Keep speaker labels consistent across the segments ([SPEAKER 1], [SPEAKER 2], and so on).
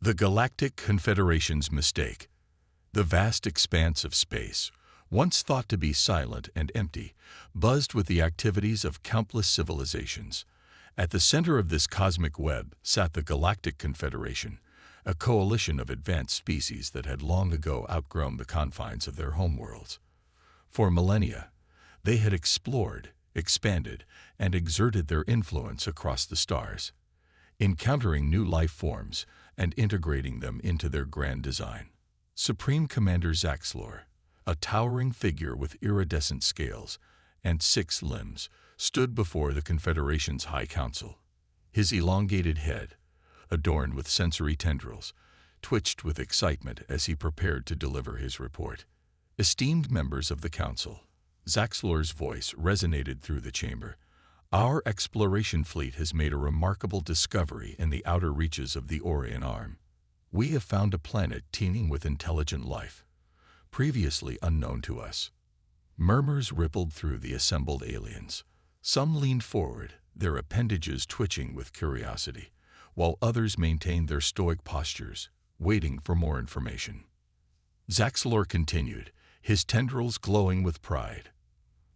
[SPEAKER 1] The Galactic Confederation's mistake. The vast expanse of space, once thought to be silent and empty, buzzed with the activities of countless civilizations. At the center of this cosmic web sat the Galactic Confederation, a coalition of advanced species that had long ago outgrown the confines of their homeworlds. For millennia, they had explored, expanded, and exerted their influence across the stars, encountering new life forms and integrating them into their grand design. Supreme Commander Zaxlor, a towering figure with iridescent scales and 6 limbs, stood before the Confederation's High Council. His elongated head, adorned with sensory tendrils, twitched with excitement as he prepared to deliver his report. Esteemed members of the Council, Zaxlor's voice resonated through the chamber. Our exploration fleet has made a remarkable discovery in the outer reaches of the Orion Arm. We have found a planet teeming with intelligent life, previously unknown to us. Murmurs rippled through the assembled aliens. Some leaned forward, their appendages twitching with curiosity, while others maintained their stoic postures, waiting for more information. Zaxlor continued, his tendrils glowing with pride.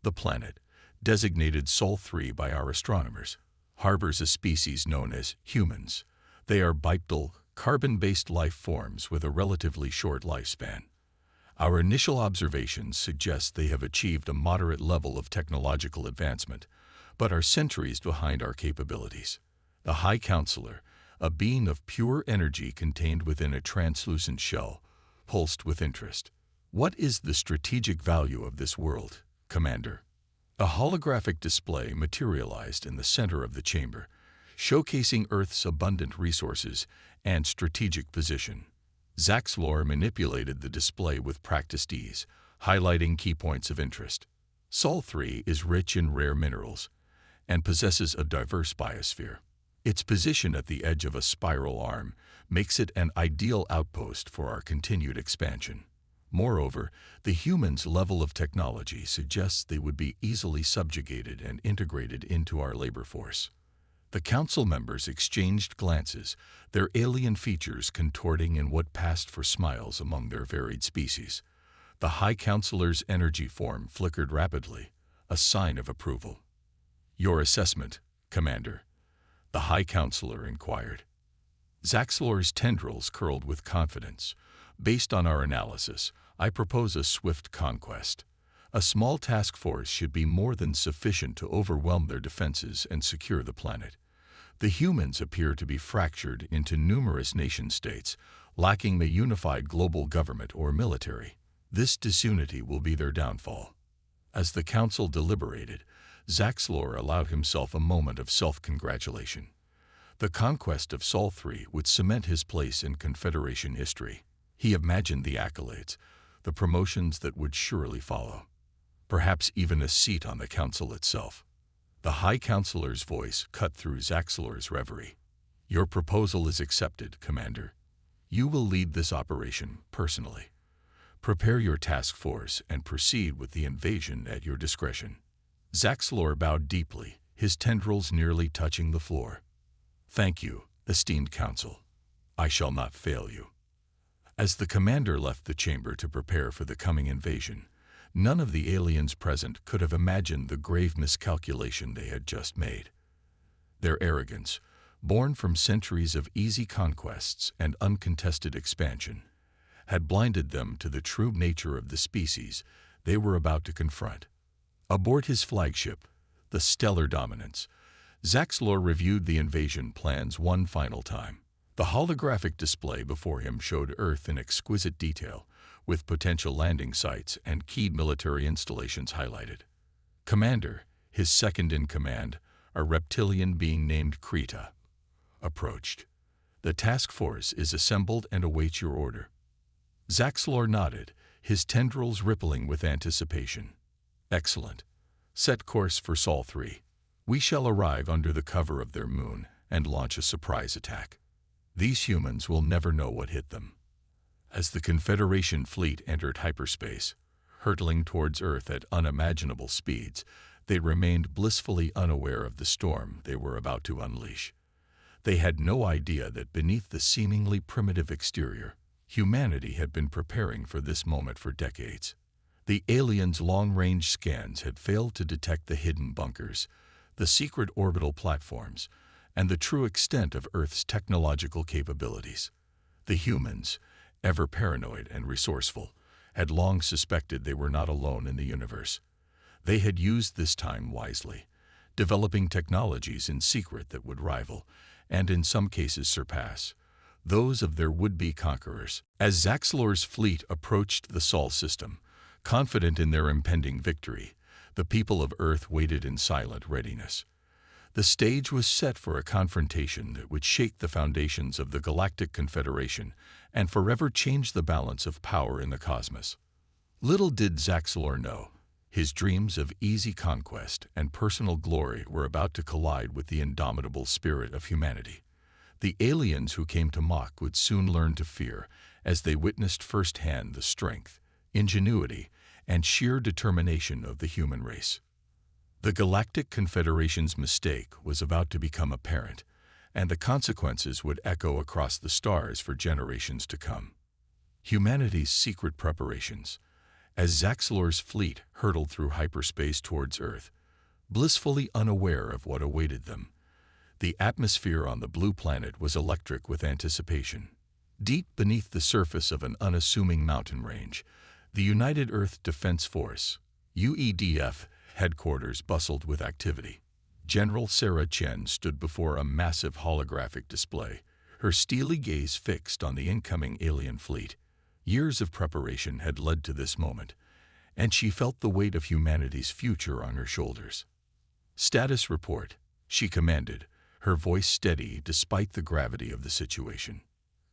[SPEAKER 1] The planet, designated Sol 3 by our astronomers, harbors a species known as humans. They are bipedal, carbon-based life forms with a relatively short lifespan. Our initial observations suggest they have achieved a moderate level of technological advancement, but are centuries behind our capabilities. The High Counselor, a being of pure energy contained within a translucent shell, pulsed with interest. What is the strategic value of this world, Commander? A holographic display materialized in the center of the chamber, showcasing Earth's abundant resources and strategic position. Zaxlor manipulated the display with practiced ease, highlighting key points of interest. Sol 3 is rich in rare minerals and possesses a diverse biosphere. Its position at the edge of a spiral arm makes it an ideal outpost for our continued expansion. Moreover, the humans' level of technology suggests they would be easily subjugated and integrated into our labor force. The council members exchanged glances, their alien features contorting in what passed for smiles among their varied species. The High Counselor's energy form flickered rapidly, a sign of approval. Your assessment, Commander? The High Counselor inquired. Zaxlor's tendrils curled with confidence. Based on our analysis, I propose a swift conquest. A small task force should be more than sufficient to overwhelm their defenses and secure the planet. The humans appear to be fractured into numerous nation-states, lacking the unified global government or military. This disunity will be their downfall. As the council deliberated, Zaxlor allowed himself a moment of self-congratulation. The conquest of Sol 3 would cement his place in Confederation history. He imagined the accolades, the promotions that would surely follow. Perhaps even a seat on the council itself. The High Counselor's voice cut through Zaxlor's reverie. Your proposal is accepted, Commander. You will lead this operation personally. Prepare your task force and proceed with the invasion at your discretion. Zaxlor bowed deeply, his tendrils nearly touching the floor. Thank you, esteemed council. I shall not fail you. As the commander left the chamber to prepare for the coming invasion, none of the aliens present could have imagined the grave miscalculation they had just made. Their arrogance, born from centuries of easy conquests and uncontested expansion, had blinded them to the true nature of the species they were about to confront. Aboard his flagship, the Stellar Dominance, Zaxlor reviewed the invasion plans one final time. The holographic display before him showed Earth in exquisite detail, with potential landing sites and key military installations highlighted. Commander, his second-in-command, a reptilian being named Krita, approached. The task force is assembled and awaits your order. Zaxlor nodded, his tendrils rippling with anticipation. Excellent. Set course for Sol 3. We shall arrive under the cover of their moon and launch a surprise attack. These humans will never know what hit them. As the Confederation fleet entered hyperspace, hurtling towards Earth at unimaginable speeds, they remained blissfully unaware of the storm they were about to unleash. They had no idea that beneath the seemingly primitive exterior, humanity had been preparing for this moment for decades. The aliens' long-range scans had failed to detect the hidden bunkers, the secret orbital platforms, and the true extent of Earth's technological capabilities. The humans, ever paranoid and resourceful, had long suspected they were not alone in the universe. They had used this time wisely, developing technologies in secret that would rival, and in some cases surpass, those of their would-be conquerors. As Zaxlor's fleet approached the Sol system, confident in their impending victory, the people of Earth waited in silent readiness. The stage was set for a confrontation that would shake the foundations of the Galactic Confederation and forever change the balance of power in the cosmos. Little did Zaxlor know, his dreams of easy conquest and personal glory were about to collide with the indomitable spirit of humanity. The aliens who came to mock would soon learn to fear as they witnessed firsthand the strength, ingenuity, and sheer determination of the human race. The Galactic Confederation's mistake was about to become apparent, and the consequences would echo across the stars for generations to come. Humanity's secret preparations. As Zaxlor's fleet hurtled through hyperspace towards Earth, blissfully unaware of what awaited them, the atmosphere on the blue planet was electric with anticipation. Deep beneath the surface of an unassuming mountain range, the United Earth Defense Force, UEDF, headquarters bustled with activity. General Sarah Chen stood before a massive holographic display, her steely gaze fixed on the incoming alien fleet. Years of preparation had led to this moment, and she felt the weight of humanity's future on her shoulders. "Status report," she commanded, her voice steady despite the gravity of the situation.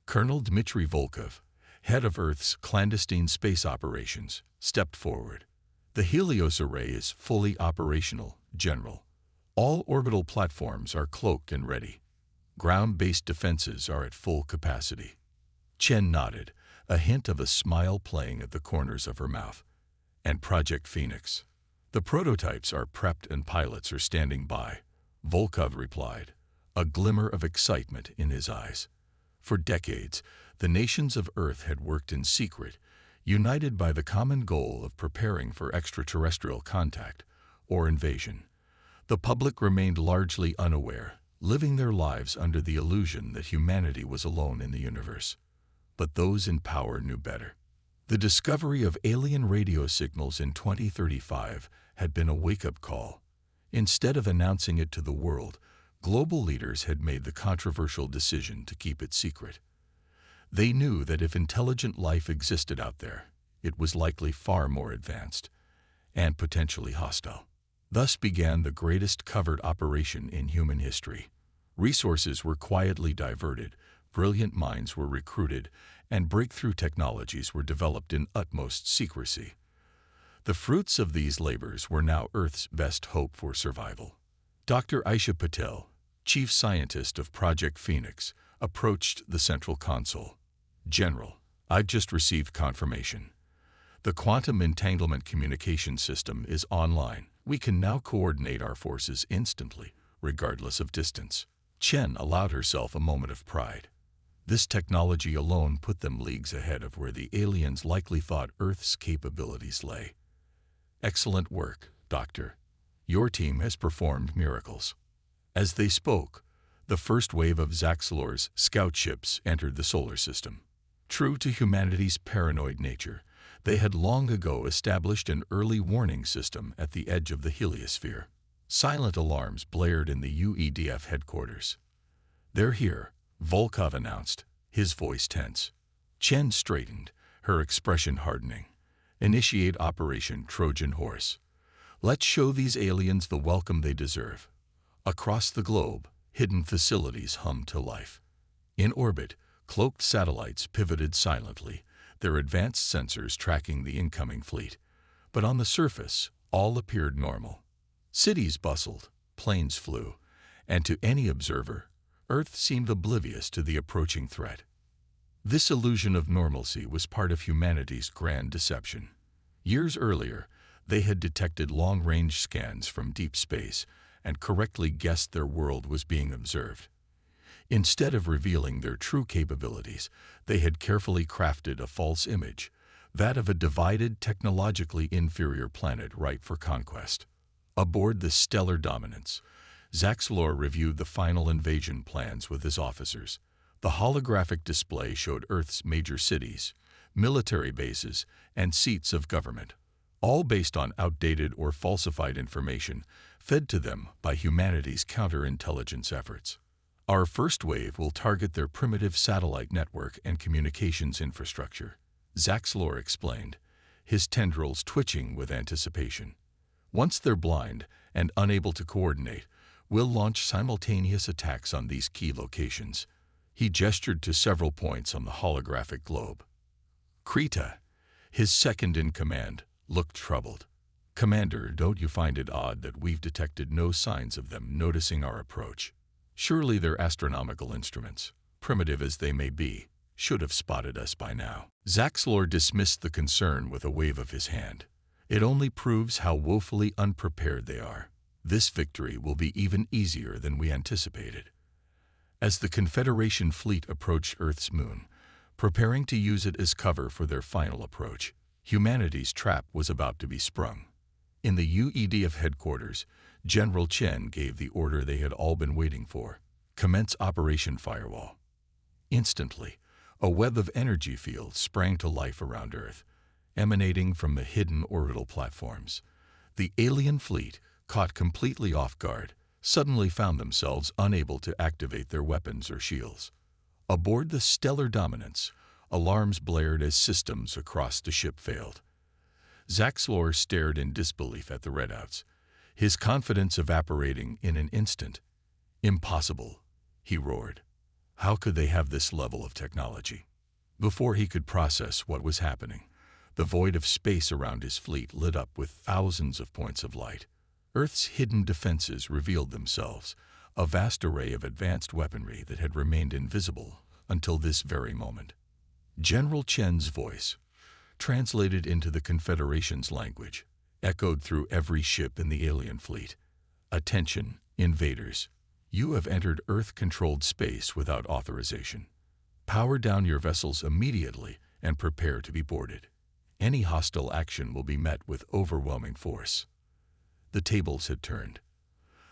[SPEAKER 1] Colonel Dmitry Volkov, head of Earth's clandestine space operations, stepped forward. "The Helios array is fully operational, General. All orbital platforms are cloaked and ready. Ground-based defenses are at full capacity." Chen nodded, a hint of a smile playing at the corners of her mouth. "And Project Phoenix? The prototypes are prepped and pilots are standing by," Volkov replied, a glimmer of excitement in his eyes. For decades, the nations of Earth had worked in secret, united by the common goal of preparing for extraterrestrial contact or invasion. The public remained largely unaware, living their lives under the illusion that humanity was alone in the universe. But those in power knew better. The discovery of alien radio signals in 2035 had been a wake-up call. Instead of announcing it to the world, global leaders had made the controversial decision to keep it secret. They knew that if intelligent life existed out there, it was likely far more advanced and potentially hostile. Thus began the greatest covert operation in human history. Resources were quietly diverted, brilliant minds were recruited, and breakthrough technologies were developed in utmost secrecy. The fruits of these labors were now Earth's best hope for survival. Dr. Aisha Patel, chief scientist of Project Phoenix, approached the central console. "General, I've just received confirmation. The quantum entanglement communication system is online. We can now coordinate our forces instantly, regardless of distance." Chen allowed herself a moment of pride. This technology alone put them leagues ahead of where the aliens likely thought Earth's capabilities lay. "Excellent work, Doctor. Your team has performed miracles." As they spoke, the first wave of Zaxlor's scout ships entered the solar system. True to humanity's paranoid nature, they had long ago established an early warning system at the edge of the heliosphere. Silent alarms blared in the UEDF headquarters. "They're here," Volkov announced, his voice tense. Chen straightened, her expression hardening. "Initiate Operation Trojan Horse. Let's show these aliens the welcome they deserve." Across the globe, hidden facilities hummed to life. In orbit, cloaked satellites pivoted silently, their advanced sensors tracking the incoming fleet. But on the surface, all appeared normal. Cities bustled, planes flew, and to any observer, Earth seemed oblivious to the approaching threat. This illusion of normalcy was part of humanity's grand deception. Years earlier, they had detected long-range scans from deep space and correctly guessed their world was being observed. Instead of revealing their true capabilities, they had carefully crafted a false image, that of a divided, technologically inferior planet ripe for conquest. Aboard the Stellar Dominance, Zaxlor reviewed the final invasion plans with his officers. The holographic display showed Earth's major cities, military bases, and seats of government, all based on outdated or falsified information fed to them by humanity's counterintelligence efforts. Our first wave will target their primitive satellite network and communications infrastructure, Zaxlor explained, his tendrils twitching with anticipation. Once they're blind and unable to coordinate, we'll launch simultaneous attacks on these key locations. He gestured to several points on the holographic globe. Krita, his second-in-command, looked troubled. "Commander, don't you find it odd that we've detected no signs of them noticing our approach? Surely their astronomical instruments, primitive as they may be, should have spotted us by now." Zaxlor dismissed the concern with a wave of his hand. "It only proves how woefully unprepared they are. This victory will be even easier than we anticipated." As the Confederation fleet approached Earth's moon, preparing to use it as cover for their final approach, humanity's trap was about to be sprung. In the UEDF headquarters, General Chen gave the order they had all been waiting for: commence Operation Firewall. Instantly, a web of energy fields sprang to life around Earth, emanating from the hidden orbital platforms. The alien fleet, caught completely off guard, suddenly found themselves unable to activate their weapons or shields. Aboard the Stellar Dominance, alarms blared as systems across the ship failed. Zaxlor stared in disbelief at the readouts, his confidence evaporating in an instant. "Impossible," he roared. "How could they have this level of technology?" Before he could process what was happening, the void of space around his fleet lit up with thousands of points of light. Earth's hidden defenses revealed themselves, a vast array of advanced weaponry that had remained invisible until this very moment. General Chen's voice, translated into the Confederation's language, echoed through every ship in the alien fleet. "Attention, invaders. You have entered Earth-controlled space without authorization. Power down your vessels immediately and prepare to be boarded. Any hostile action will be met with overwhelming force." The tables had turned.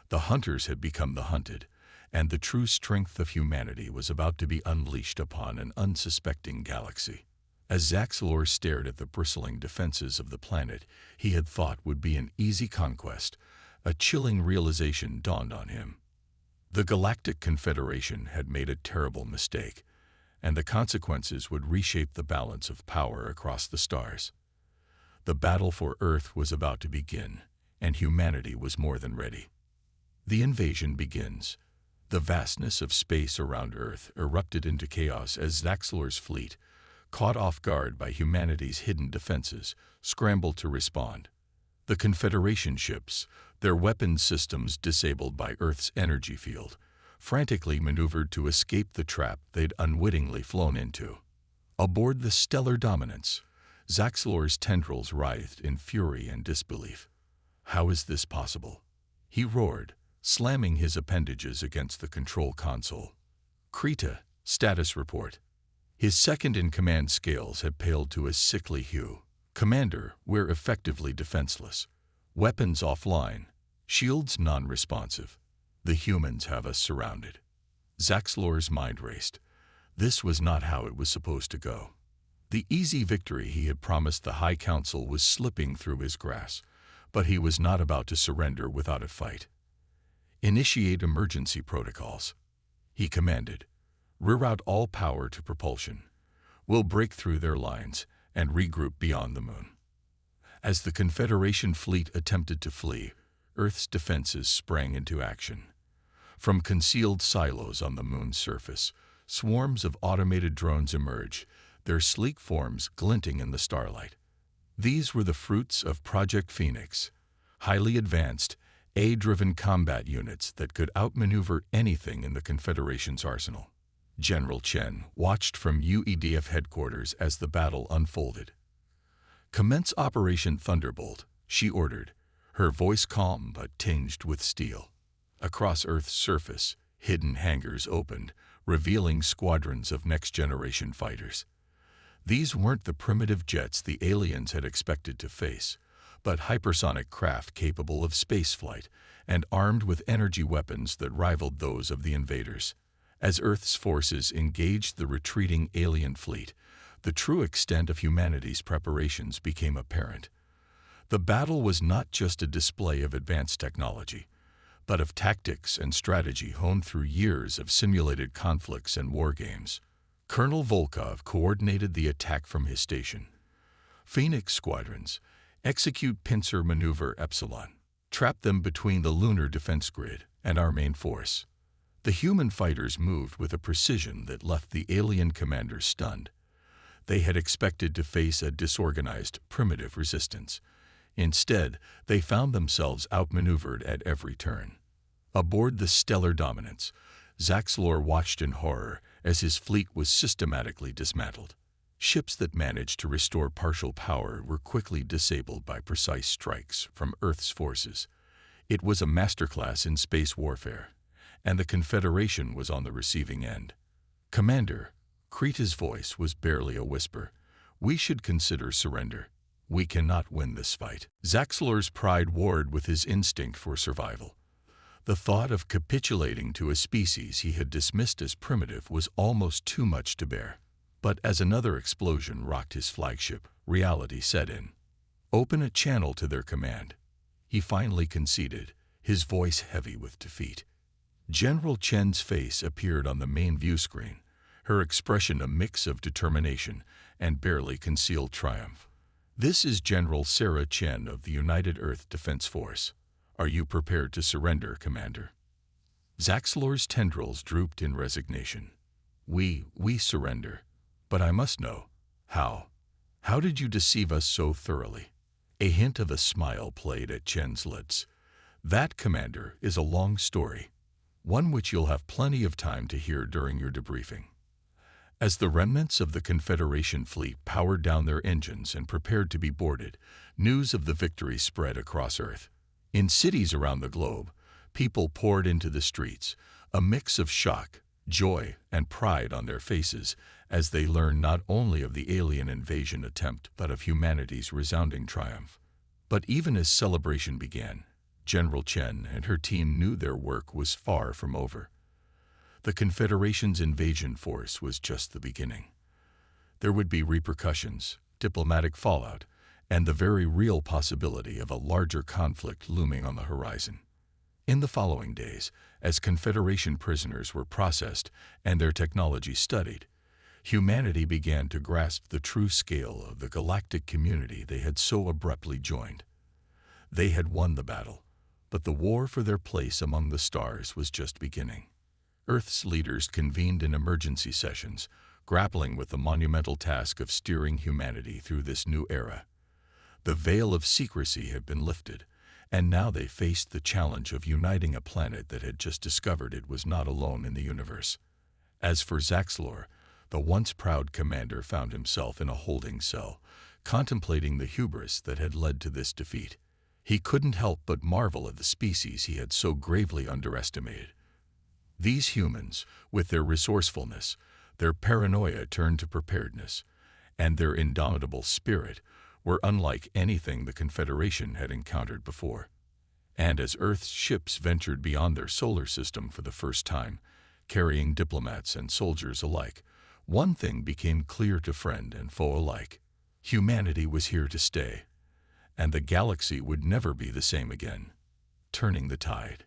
[SPEAKER 1] The hunters had become the hunted, and the true strength of humanity was about to be unleashed upon an unsuspecting galaxy. As Zaxlor stared at the bristling defenses of the planet he had thought would be an easy conquest, a chilling realization dawned on him. The Galactic Confederation had made a terrible mistake, and the consequences would reshape the balance of power across the stars. The battle for Earth was about to begin, and humanity was more than ready. The invasion begins. The vastness of space around Earth erupted into chaos as Zaxlor's fleet, caught off guard by humanity's hidden defenses, scrambled to respond. The Confederation ships, their weapons systems disabled by Earth's energy field, frantically maneuvered to escape the trap they'd unwittingly flown into. Aboard the Stellar Dominance, Zaxlor's tendrils writhed in fury and disbelief. "How is this possible?" he roared, slamming his appendages against the control console. "Krita, status report." His second-in-command scales had paled to a sickly hue. "Commander, we're effectively defenseless. Weapons offline. Shields non-responsive. The humans have us surrounded." Zaxlor's mind raced. This was not how it was supposed to go. The easy victory he had promised the High Council was slipping through his grasp, but he was not about to surrender without a fight. "Initiate emergency protocols," he commanded. "Reroute all power to propulsion. We'll break through their lines and regroup beyond the moon." As the Confederation fleet attempted to flee, Earth's defenses sprang into action. From concealed silos on the moon's surface, swarms of automated drones emerged, their sleek forms glinting in the starlight. These were the fruits of Project Phoenix, highly advanced, AI-driven combat units that could outmaneuver anything in the Confederation's arsenal. General Chen watched from UEDF headquarters as the battle unfolded. "Commence Operation Thunderbolt," she ordered, her voice calm but tinged with steel. Across Earth's surface, Hidden hangars opened, revealing squadrons of next-generation fighters. These weren't the primitive jets the aliens had expected to face, but hypersonic craft capable of spaceflight and armed with energy weapons that rivaled those of the invaders. As Earth's forces engaged the retreating alien fleet, the true extent of humanity's preparations became apparent. The battle was not just a display of advanced technology, but of tactics and strategy honed through years of simulated conflicts and war games. Colonel Volkov coordinated the attack from his station. Phoenix squadrons, execute pincer maneuver Epsilon, trap them between the lunar defense grid and our main force. The human fighters moved with a precision that left the alien commanders stunned. They had expected to face a disorganized, primitive resistance. Instead, they found themselves outmaneuvered at every turn. Aboard the Stellar Dominance, Zaxlor watched in horror as his fleet was systematically dismantled. Ships that managed to restore partial power were quickly disabled by precise strikes from Earth's forces. It was a masterclass in space warfare, and the Confederation was on the receiving end. "Commander," Krita's voice was barely a whisper, "we should consider surrender. We cannot win this fight." Zaxlor's pride warred with his instinct for survival. The thought of capitulating to a species he had dismissed as primitive was almost too much to bear. But as another explosion rocked his flagship, reality set in. "Open a channel to their command." He finally conceded, his voice heavy with defeat. General Chen's face appeared on the main view screen, her expression a mix of determination and barely concealed triumph. "This is General Sarah Chen of the United Earth Defense Force. Are you prepared to surrender, Commander?" Zaxlor's tendrils drooped in resignation. We surrender. But I must know, how? How did you deceive us so thoroughly?" A hint of a smile played at Chen's lips. "That, Commander, is a long story, one which you'll have plenty of time to hear during your debriefing." As the remnants of the Confederation fleet powered down their engines and prepared to be boarded, news of the victory spread across Earth. In cities around the globe, people poured into the streets, a mix of shock, joy, and pride on their faces as they learned not only of the alien invasion attempt but of humanity's resounding triumph. But even as celebration began, General Chen and her team knew their work was far from over. The Confederation's invasion force was just the beginning. There would be repercussions, diplomatic fallout, and the very real possibility of a larger conflict looming on the horizon. In the following days, as Confederation prisoners were processed and their technology studied, humanity began to grasp the true scale of the galactic community they had so abruptly joined. They had won the battle, but the war for their place among the stars was just beginning. Earth's leaders convened in emergency sessions, grappling with the monumental task of steering humanity through this new era. The veil of secrecy had been lifted, and now they faced the challenge of uniting a planet that had just discovered it was not alone in the universe. As for Zaxlor, the once proud commander found himself in a holding cell, contemplating the hubris that had led to this defeat. He couldn't help but marvel at the species he had so gravely underestimated. These humans, with their resourcefulness, their paranoia turned to preparedness, and their indomitable spirit, were unlike anything the Confederation had encountered before. And as Earth's ships ventured beyond their solar system for the first time, carrying diplomats and soldiers alike, one thing became clear to friend and foe alike. Humanity was here to stay, and the galaxy would never be the same again. Turning the tide.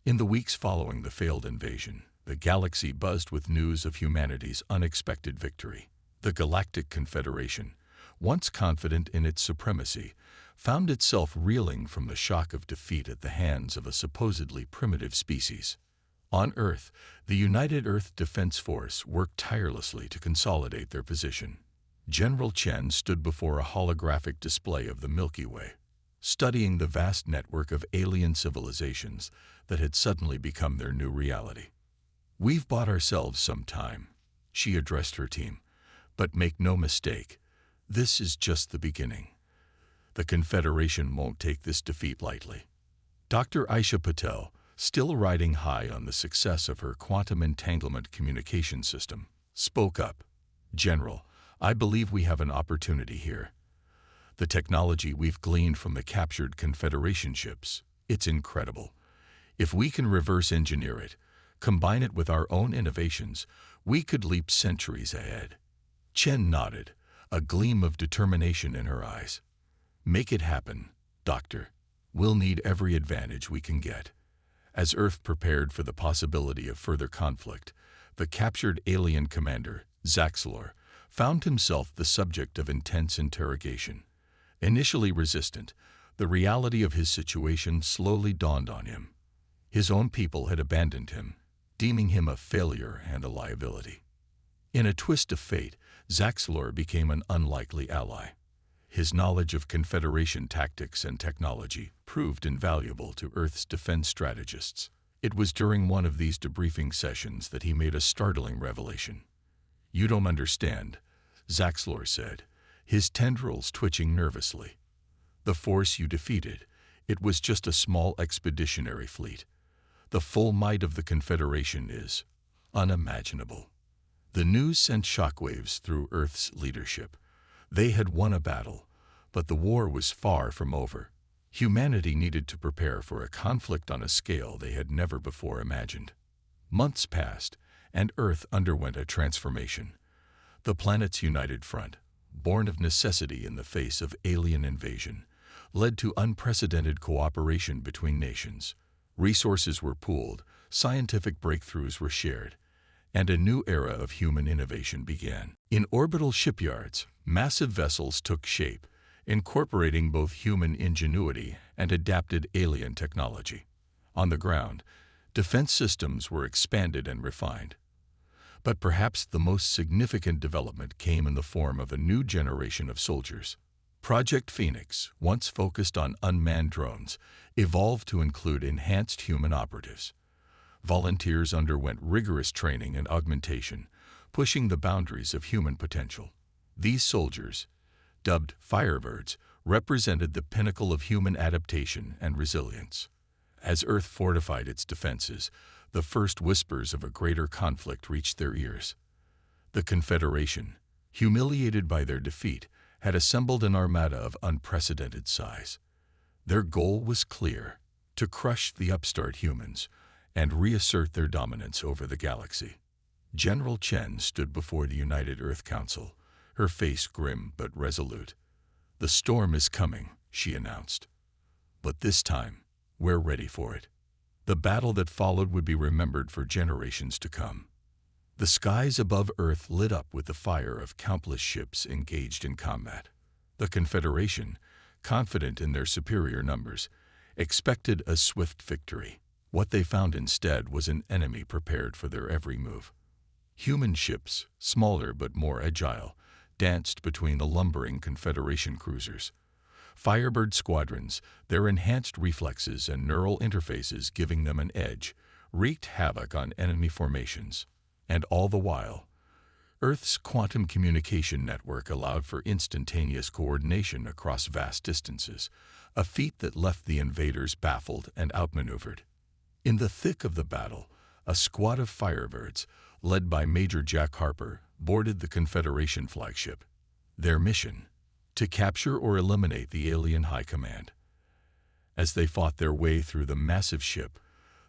[SPEAKER 1] In the weeks following the failed invasion, the galaxy buzzed with news of humanity's unexpected victory. The Galactic Confederation, once confident in its supremacy, found itself reeling from the shock of defeat at the hands of a supposedly primitive species. On Earth, the United Earth Defense Force worked tirelessly to consolidate their position. General Chen stood before a holographic display of the Milky Way, studying the vast network of alien civilizations that had suddenly become their new reality. "We've bought ourselves some time," she addressed her team, "but make no mistake, this is just the beginning. The Confederation won't take this defeat lightly." Dr. Aisha Patel, still riding high on the success of her quantum entanglement communication system, spoke up. "General, I believe we have an opportunity here. The technology we've gleaned from the captured Confederation ships, it's incredible. If we can reverse engineer it, combine it with our own innovations, we could leap centuries ahead." Chen nodded, a gleam of determination in her eyes. "Make it happen, Doctor. We'll need every advantage we can get." As Earth prepared for the possibility of further conflict, the captured alien commander, Zaxlor, found himself the subject of intense interrogation. Initially resistant, the reality of his situation slowly dawned on him. His own people had abandoned him, deeming him a failure and a liability. In a twist of fate, Zaxlor became an unlikely ally. His knowledge of Confederation tactics and technology proved invaluable to Earth's defense strategists. It was during one of these debriefing sessions that he made a startling revelation. "You don't understand," Zaxlor said, his tendrils twitching nervously. "The force you defeated, it was just a small expeditionary fleet. The full might of the Confederation is unimaginable." The news sent shockwaves through Earth's leadership. They had won a battle, but the war was far from over. Humanity needed to prepare for a conflict on a scale they had never before imagined. Months passed, and Earth underwent a transformation. The planet's united front, born of necessity in the face of alien invasion, led to unprecedented cooperation between nations. Resources were pooled, scientific breakthroughs were shared, and a new era of human innovation began. In orbital shipyards, massive vessels took shape, incorporating both human ingenuity and adapted alien technology. On the ground, defense systems were expanded and refined. But perhaps the most significant development came in the form of a new generation of soldiers. Project Phoenix, once focused on unmanned drones, evolved to include enhanced human operatives. Volunteers underwent rigorous training and augmentation, pushing the boundaries of human potential. These soldiers, dubbed Firebirds, represented the pinnacle of human adaptation and resilience. As Earth fortified its defenses, the first whispers of a greater conflict reached their ears. The Confederation, humiliated by their defeat, had assembled an armada of unprecedented size. Their goal was clear: to crush the upstart humans and reassert their dominance over the galaxy. General Chen stood before the United Earth Council, her face grim but resolute. "The storm is coming," she announced. "But this time, we're ready for it." The battle that followed would be remembered for generations to come. The skies above Earth lit up with the fire of countless ships engaged in combat. The Confederation, confident in their superior numbers, expected a swift victory. What they found instead was an enemy prepared for their every move. Human ships, smaller but more agile, danced between the lumbering Confederation cruisers. Firebird squadrons, their enhanced reflexes and neural interfaces giving them an edge, wreaked havoc on enemy formations. And all the while, Earth's quantum communication network allowed for instantaneous coordination across vast distances, a feat that left the invaders baffled and outmaneuvered. In the thick of the battle, a squad of Firebirds, led by Major Jack Harper, boarded the Confederation flagship. Their mission: to capture or eliminate the alien high command. As they fought their way through the massive ship,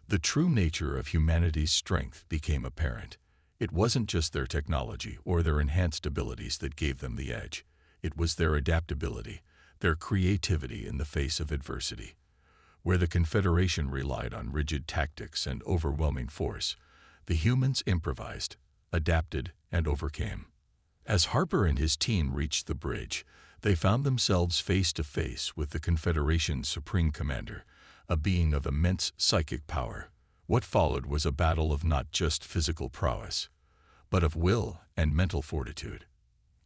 [SPEAKER 1] the true nature of humanity's strength became apparent. It wasn't just their technology or their enhanced abilities that gave them the edge. It was their adaptability, their creativity in the face of adversity. Where the Confederation relied on rigid tactics and overwhelming force, the humans improvised, adapted, and overcame. As Harper and his team reached the bridge, they found themselves face to face with the Confederation's Supreme Commander, a being of immense psychic power. What followed was a battle of not just physical prowess, but of will and mental fortitude.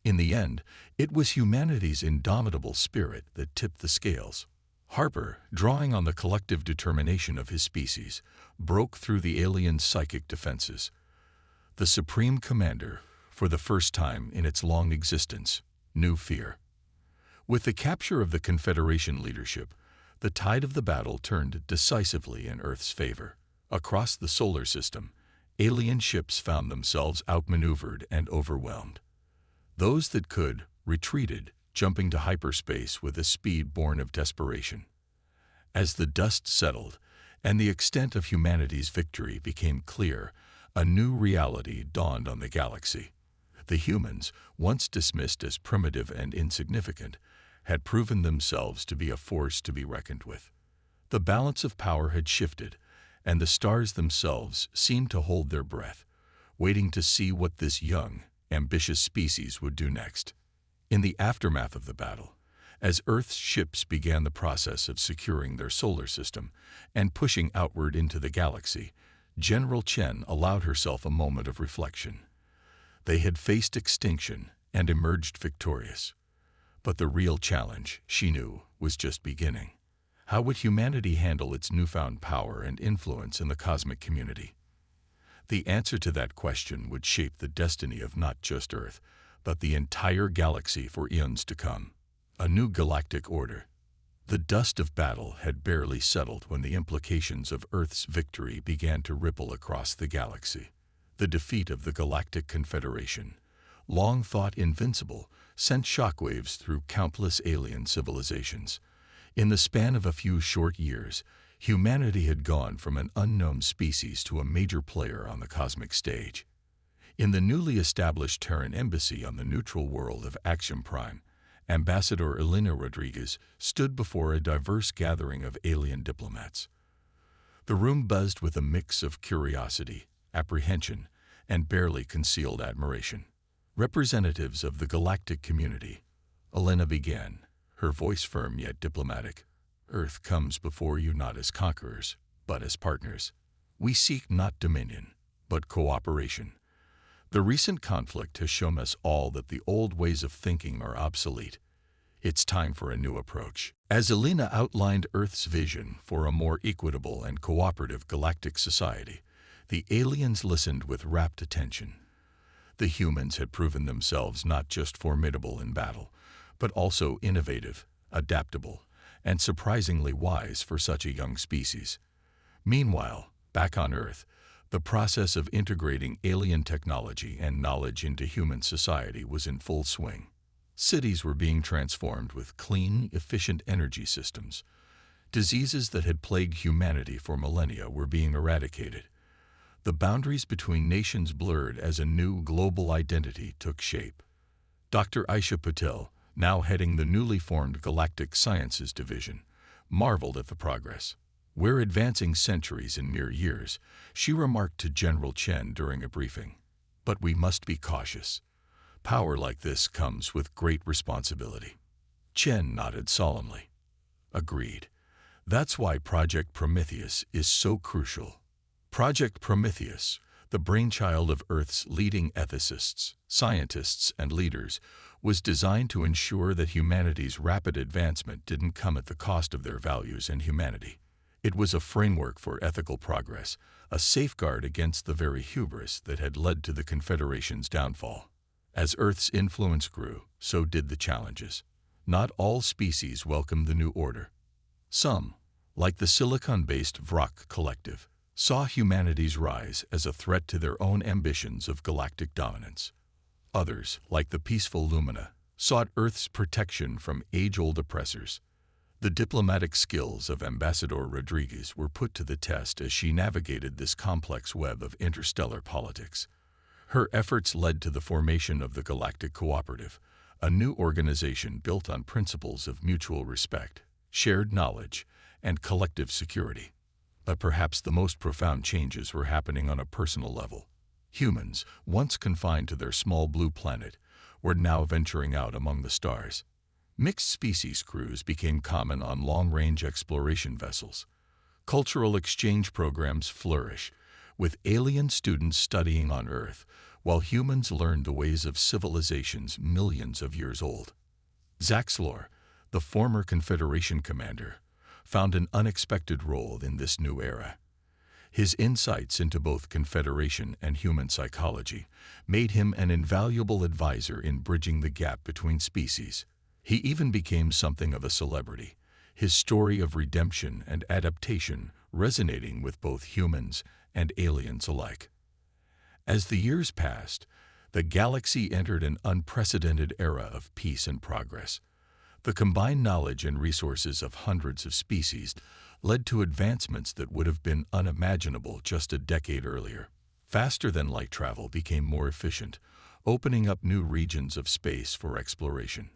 [SPEAKER 1] In the end, it was humanity's indomitable spirit that tipped the scales. Harper, drawing on the collective determination of his species, broke through the alien's psychic defenses. The Supreme Commander, for the first time in its long existence, knew fear. With the capture of the Confederation leadership, The tide of the battle turned decisively in Earth's favor. Across the solar system, alien ships found themselves outmaneuvered and overwhelmed. Those that could retreated, jumping to hyperspace with a speed born of desperation. As the dust settled and the extent of humanity's victory became clear, a new reality dawned on the galaxy. The humans, once dismissed as primitive and insignificant, had proven themselves to be a force to be reckoned with. The balance of power had shifted, and the stars themselves seemed to hold their breath, waiting to see what this young, ambitious species would do next. In the aftermath of the battle, as Earth's ships began the process of securing their solar system and pushing outward into the galaxy, General Chen allowed herself a moment of reflection. They had faced extinction and emerged victorious. But the real challenge, she knew, was just beginning. How would humanity handle its newfound power and influence in the cosmic community? The answer to that question would shape the destiny of not just Earth, but the entire galaxy for eons to come. A new galactic order. The dust of battle had barely settled when the implications of Earth's victory began to ripple across the galaxy. The defeat of the Galactic Confederation, long thought invincible, sent shockwaves through countless alien civilizations. In the span of a few short years, humanity had gone from an unknown species to a major player on the cosmic stage. In the newly established Terran embassy on the neutral world of Axiom Prime, Ambassador Elena Rodriguez stood before a diverse gathering of alien diplomats. The room buzzed with a mix of curiosity, apprehension, and barely concealed admiration. Representatives of the galactic community, Elena began, her voice firm yet diplomatic. Earth comes before you not as conquerors, but as partners. We seek not dominion, but cooperation. The recent conflict has shown us all that the old ways of thinking are obsolete. It's time for a new approach. As Elena outlined Earth's vision for a more equitable and cooperative galactic society, the aliens listened with rapt attention. The humans had proven themselves not just formidable in battle, but also innovative, adaptable, and surprisingly wise for such a young species. Meanwhile, back on Earth, the process of integrating alien technology and knowledge into human society was in full swing. Cities were being transformed with clean, efficient energy systems. Diseases that had plagued humanity for millennia were being eradicated. The boundaries between nations blurred as a new global identity took shape. Dr. Aisha Patel, now heading the newly formed Galactic Sciences Division, marveled at the progress. "We're advancing centuries in mere years," she remarked to General Chen during a briefing. "But we must be cautious. Power like this comes with great responsibility." Chen nodded solemnly. "Agreed. That's why Project Prometheus is so crucial." Project Prometheus, the brainchild of Earth's leading ethicists, scientists, and leaders, was designed to ensure that humanity's rapid advancement didn't come at the cost of their values and humanity. It was a framework for ethical progress, a safeguard against the very hubris that had led to the Confederation's downfall. As Earth's influence grew, so did the challenges. Not all species welcomed the new order. Some, like the silicon-based Vrock Collective, saw humanity's rise as a threat to their own ambitions of galactic dominance. Others, like the peaceful Lumina, sought Earth's protection from age-old oppressors. The diplomatic skills of Ambassador Rodriguez were put to the test as she navigated this complex web of interstellar politics. Her efforts led to the formation of the Galactic Cooperative, a new organization built on principles of mutual respect, shared knowledge, and collective security. But perhaps the most profound changes were happening on a personal level. Humans, once confined to their small blue planet, were now venturing out among the stars. Mixed-species crews became common on long-range exploration vessels. Cultural exchange programs flourish, with alien students studying on Earth, while humans learned the ways of civilizations millions of years old. Zaxlor, the former Confederation commander, found an unexpected role in this new era. His insights into both Confederation and human psychology made him an invaluable advisor in bridging the gap between species. He even became something of a celebrity, his story of redemption and adaptation resonating with both humans and aliens alike. As the years passed, the galaxy entered an unprecedented era of peace and progress. The combined knowledge and resources of hundreds of species led to advancements that would have been unimaginable just a decade earlier. Faster-than-light travel became more efficient, opening up new regions of space for exploration.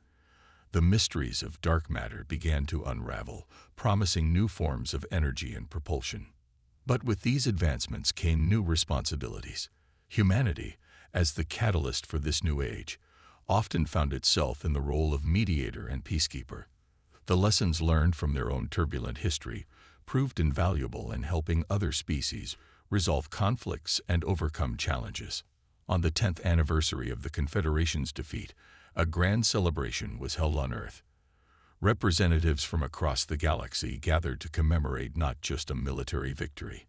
[SPEAKER 1] The mysteries of dark matter began to unravel, promising new forms of energy and propulsion. But with these advancements came new responsibilities. Humanity, as the catalyst for this new age, often found itself in the role of mediator and peacekeeper. The lessons learned from their own turbulent history proved invaluable in helping other species resolve conflicts and overcome challenges. On the 10th anniversary of the Confederation's defeat, a grand celebration was held on Earth. Representatives from across the galaxy gathered to commemorate not just a military victory,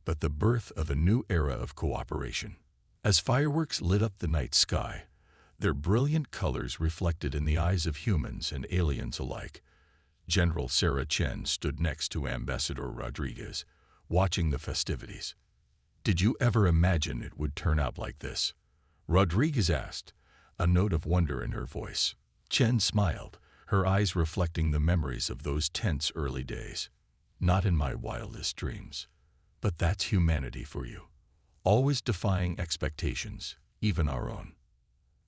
[SPEAKER 1] but the birth of a new era of cooperation. As fireworks lit up the night sky, their brilliant colors reflected in the eyes of humans and aliens alike. General Sarah Chen stood next to Ambassador Rodriguez, watching the festivities. "Did you ever imagine it would turn out like this?" Rodriguez asked, a note of wonder in her voice. Chen smiled, her eyes reflecting the memories of those tense early days. "Not in my wildest dreams. But that's humanity for you. Always defying expectations, even our own."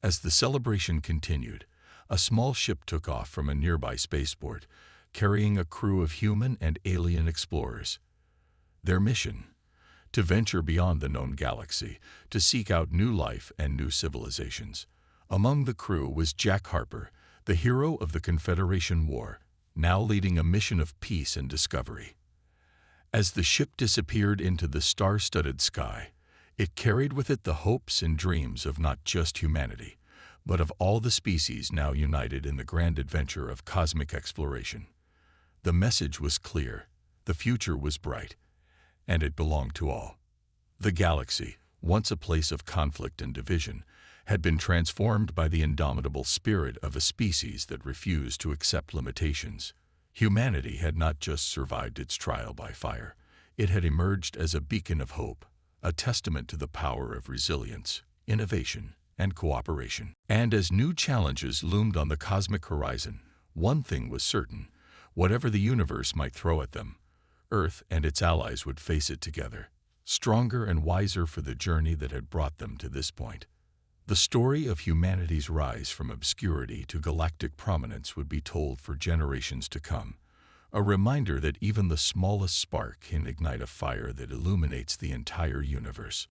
[SPEAKER 1] As the celebration continued, a small ship took off from a nearby spaceport, carrying a crew of human and alien explorers. Their mission? To venture beyond the known galaxy, to seek out new life and new civilizations. Among the crew was Jack Harper, the hero of the Confederation War, now leading a mission of peace and discovery. As the ship disappeared into the star-studded sky, it carried with it the hopes and dreams of not just humanity, but of all the species now united in the grand adventure of cosmic exploration. The message was clear, the future was bright, and it belonged to all. The galaxy, once a place of conflict and division, had been transformed by the indomitable spirit of a species that refused to accept limitations. Humanity had not just survived its trial by fire, it had emerged as a beacon of hope, a testament to the power of resilience, innovation, and cooperation. And as new challenges loomed on the cosmic horizon, one thing was certain: whatever the universe might throw at them, Earth and its allies would face it together, stronger and wiser for the journey that had brought them to this point. The story of humanity's rise from obscurity to galactic prominence would be told for generations to come, a reminder that even the smallest spark can ignite a fire that illuminates the entire universe.